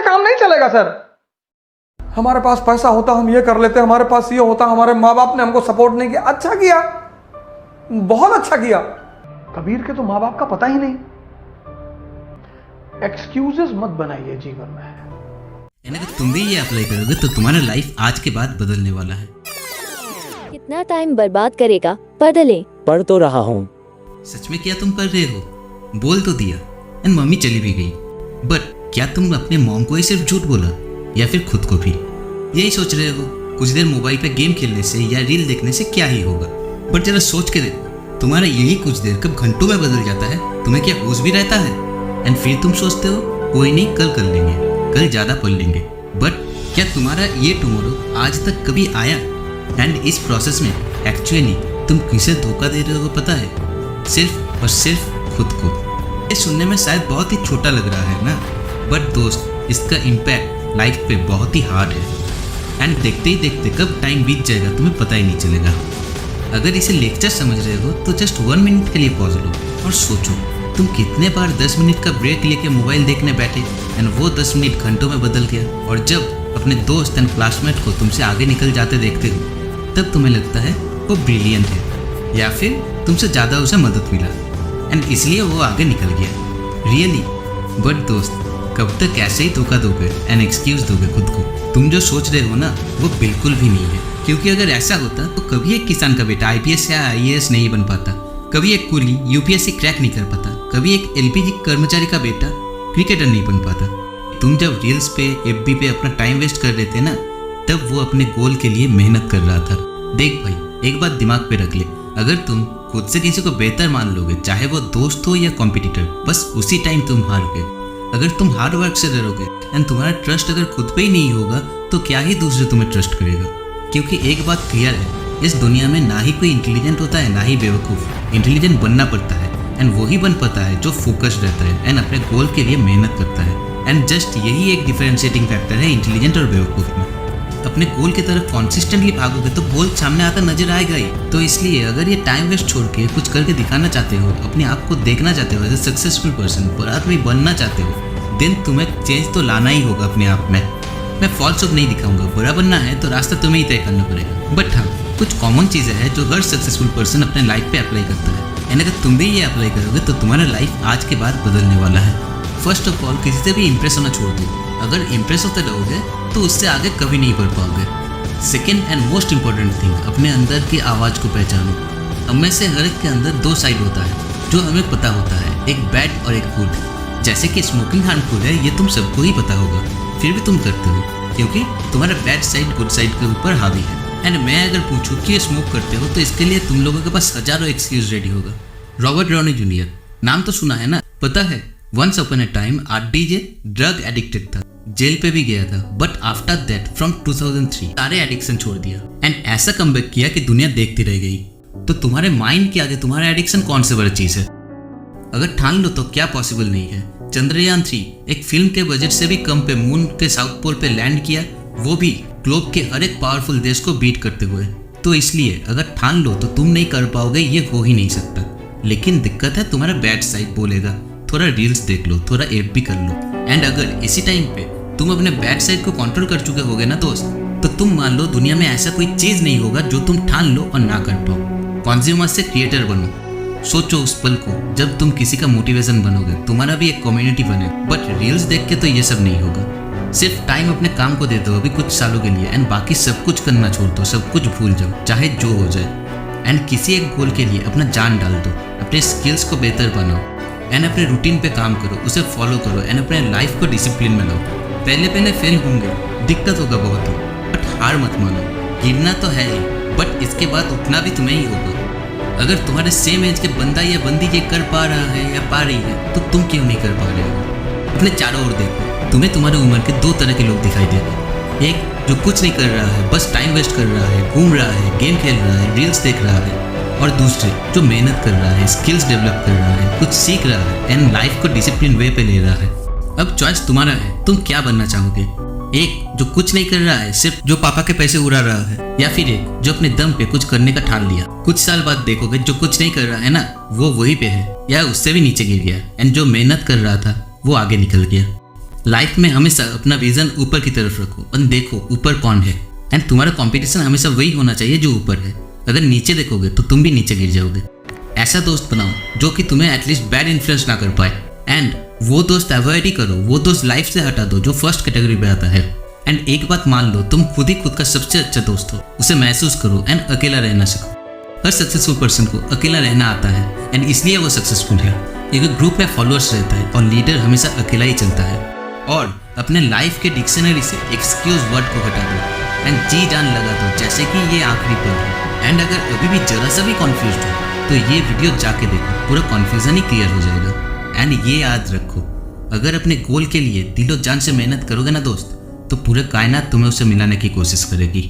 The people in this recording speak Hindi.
काम नहीं चलेगा सर। हमारे पास पैसा होता हम ये कर लेते, हमारे पास ये होता, हमारे माँ बाप ने हमको सपोर्ट नहीं किया। अच्छा किया, बहुत अच्छा किया। कबीर के तो माँ बाप का पता ही नहीं। एक्सक्यूजेस मत बनाइए जीवन में। अगर तुम भी ये अप्लाई करोगे तो तुम्हारा लाइफ आज के बाद बदलने वाला है। कितना टाइम बर्बाद करेगा, पढ़ ले। पढ़ तो रहा हूँ। सच में क्या तुम पढ़ रहे हो? बोल तो दिया एंड मम्मी चली भी गई, बट क्या तुम अपने मॉम को ही सिर्फ झूठ बोला या फिर खुद को भी? यही सोच रहे हो कुछ देर मोबाइल पे गेम खेलने से या रील देखने से क्या ही होगा, बट जरा सोच के देखो तुम्हारा यही कुछ देर कब घंटों में बदल जाता है। तुम्हें क्या होश भी रहता है? एंड फिर तुम सोचते हो कोई नहीं, कल कर लेंगे, कल ज़्यादा पढ़ लेंगे, बट क्या तुम्हारा ये टुमारो आज तक कभी आया? एंड इस प्रोसेस में एक्चुअली तुम किसे धोखा दे रहे हो पता है? सिर्फ और सिर्फ खुद को। ये सुनने में शायद बहुत ही छोटा लग रहा है ना, बट दोस्त इसका इम्पैक्ट लाइफ पे बहुत ही हार्ड है। एंड देखते ही देखते कब टाइम बीत जाएगा तुम्हें पता ही नहीं चलेगा। अगर इसे लेक्चर समझ रहे हो तो जस्ट 1 मिनट के लिए पॉज लो और सोचो तुम कितने बार 10 मिनट का ब्रेक लेके मोबाइल देखने बैठे एंड वो 10 मिनट घंटों में बदल गया। और जब अपने दोस्त एंड क्लासमेट को तुमसे आगे निकल जाते देखते हो तब तुम्हें लगता है वो ब्रिलियंट है या फिर तुमसे ज़्यादा उसे मदद मिला एंड इसलिए वो आगे निकल गया। रियली, बट दोस्त कब तक ऐसे ही धोखा दोगे एंड एक्सक्यूज दोगे खुद को? तुम जो सोच रहे हो ना वो बिल्कुल भी नहीं है, क्योंकि अगर ऐसा होता तो कभी एक किसान का बेटा IPS या IAS नहीं बन पाता, कभी एक कुली UPSC क्रैक नहीं कर पाता, कभी एक LPG कर्मचारी का बेटा क्रिकेटर नहीं बन पाता। तुम जब रील्स पे FB पे अपना टाइम वेस्ट कर रहे थे ना, तब वो अपने गोल के लिए मेहनत कर रहा था। देख भाई, एक बात दिमाग पे रख ले, अगर तुम खुद से किसी को बेहतर मान लोगे, चाहे वो दोस्त हो या कॉम्पिटिटर, बस उसी टाइम तुम हारोगे। अगर तुम हार्ड वर्क से डरोगे एंड तुम्हारा ट्रस्ट अगर खुद पे ही नहीं होगा तो क्या ही दूसरे तुम्हें ट्रस्ट करेगा? क्योंकि एक बात क्लियर है, इस दुनिया में ना ही कोई इंटेलिजेंट होता है ना ही बेवकूफ़। इंटेलिजेंट बनना पड़ता है एंड वही बन पाता है जो फोकस्ड रहता है एंड अपने गोल के लिए मेहनत करता है। एंड जस्ट यही एक डिफरेंशिएटिंग फैक्टर है इंटेलिजेंट और बेवकूफ़ में। अपने गोल की तरफ कॉन्सिस्टेंटली भागोगे तो गोल सामने आता नजर आएगा ही। तो इसलिए अगर ये टाइम वेस्ट छोड़ के कुछ करके दिखाना चाहते हो, अपने आप को देखना चाहते हो एज ए सक्सेसफुल पर्सन, बड़ा आदमी बनना चाहते हो, देन तुम्हें चेंज तो लाना ही होगा अपने आप में। मैं फॉल्स ऑफ नहीं दिखाऊंगा, बुरा बनना है तो रास्ता तुम्हें ही तय करना पड़ेगा। बट हाँ, कुछ कॉमन चीज़ें हैं जो हर सक्सेसफुल पर्सन अपने लाइफ पे अप्लाई करता है एंड अगर तुम भी ये अप्लाई करोगे तो तुम्हारा लाइफ आज के बाद बदलने वाला है। फर्स्ट ऑफ ऑल, किसी से भी इंप्रेस होना छोड़ दो। अगर इंप्रेस होते रहोगे तो उससे आगे कभी नहीं बढ़ पाओगे। Second and most important thing, अपने अंदर की आवाज़ को पहचानो। हम में से हर एक के अंदर 2 साइड होता है जो हमें पता होता है, एक बैड और एक गुड। जैसे कि स्मोकिंग हार्मफुल है ये तुम सबको ही पता होगा, फिर भी तुम करते हो क्योंकि तुम्हारा बैड साइड गुड साइड के ऊपर हावी है। एंड मैं अगर पूछूं कि ये स्मोक करते हो तो इसके लिए तुम लोगों के पास हजारों एक्सक्यूज रेडी होगा। रॉबर्ट डाउनी जूनियर, नाम तो सुना है ना? पता है, once upon a time RDJ drug addicted था, जेल पे भी गया था, बट आफ्टर दैट फ्रॉम 2003 सारे एडिक्शन छोड़ दिया एंड ऐसा कमबैक किया कि दुनिया देखती रह गई। तो तुम्हारे माइंड के आगे तुम्हारा एडिक्शन कौन से बड़ी चीज है? अगर ठान लो तो क्या पॉसिबल नहीं है? चंद्रयान 3 एक फिल्म के बजट से भी कम पे मून के साउथ पोल पे लैंड किया, वो भी ग्लोब के हर एक पावरफुल देश को बीट करते हुए। तो इसलिए अगर ठान लो तो तुम नहीं कर पाओगे, ये हो ही नहीं सकता। लेकिन दिक्कत है तुम्हारा बैड साइड बोलेगा, थोड़ा रील्स देख लो, थोड़ा FB कर लो। एंड अगर इसी टाइम पे तुम अपने बैड साइड को कंट्रोल कर चुके होगे ना दोस्त, तो तुम मान लो दुनिया में ऐसा कोई चीज नहीं होगा जो तुम ठान लो और ना कर पाओ। कंज्यूमर से क्रिएटर बनो। सोचो उस पल को जब तुम किसी का मोटिवेशन बनोगे, तुम्हारा भी एक कम्युनिटी बने। बट रील्स देख के तो ये सब नहीं होगा। सिर्फ टाइम अपने काम को दे दो अभी कुछ सालों के लिए एंड बाकी सब कुछ करना छोड़ दो, सब कुछ भूल जाओ चाहे जो हो जाए। एंड किसी एक गोल के लिए अपना जान डाल दो, अपने स्किल्स को बेहतर बनाओ एंड अपने रूटीन पे काम करो, उसे फॉलो करो एंड अपने लाइफ को डिसिप्लिन में लाओ। पहले फेल होंगे, दिक्कत होगा बहुत ही, बट हार मत मानो। गिरना तो है ही, बट इसके बाद उठना भी तुम्हें ही होगा। अगर तुम्हारे सेम एज के बंदा या बंदी ये कर पा रहा है या पा रही है तो तुम क्यों नहीं कर पा रहे हो? अपने चारों ओर देखो, तुम्हें तुम्हारी उम्र के 2 तरह के लोग दिखाई दे रहे हैं। एक जो कुछ नहीं कर रहा है, बस टाइम वेस्ट कर रहा है, घूम रहा है, गेम खेल रहा है, रील्स देख रहा है। और दूसरे जो मेहनत कर रहा है, स्किल्स डेवलप कर रहा है, कुछ सीख रहा है एंड लाइफ को डिसिप्लिन वे पे ले रहा है। अब चॉइस तुम्हारा है, तुम क्या बनना चाहोगे? एक जो कुछ नहीं कर रहा है, सिर्फ जो पापा के पैसे उड़ा रहा है, या फिर एक जो अपने दम पे कुछ करने का ठान लिया। कुछ साल बाद देखोगे जो कुछ नहीं कर रहा है ना, वो वहीं पे है या उससे भी नीचे गिर गया एंड जो मेहनत कर रहा था वो आगे निकल गया। लाइफ में हमेशा अपना विजन ऊपर की तरफ रखो और देखो ऊपर कौन है। एंड तुम्हारा कंपटीशन हमेशा वही होना चाहिए जो ऊपर है। अगर नीचे देखोगे तो तुम भी नीचे गिर जाओगे। ऐसा दोस्त बनाओ जो कि तुम्हें एटलीस्ट बैड इन्फ्लुएंस ना कर पाए। एंड वो दोस्त अवॉइड ही करो, वो दोस्त लाइफ से हटा दो जो फर्स्ट कैटेगरी पे आता है। एंड एक बात मान लो, तुम खुद ही खुद का सबसे अच्छा दोस्त हो। उसे महसूस करो एंड अकेला रहना सीखो। हर सक्सेसफुल पर्सन को अकेला रहना आता है एंड इसलिए वो सक्सेसफुल है। एक ग्रुप में फॉलोअर्स रहता है और लीडर हमेशा अकेला ही चलता है। और अपने लाइफ के डिक्शनरी से एक्सक्यूज वर्ड को हटा दो एंड जी जान लगा दो जैसे कि ये आखिरी पल है। एंड अगर अभी भी जरा सा भी कॉन्फ्यूज हो तो ये वीडियो जाके देखो, पूरा कॉन्फ्यूजन ही क्लियर हो जाएगा। एंड ये याद रखो, अगर अपने गोल के लिए दिलो जान से मेहनत करोगे ना दोस्त, तो पूरे कायनात तुम्हें उसे मिलाने की कोशिश करेगी।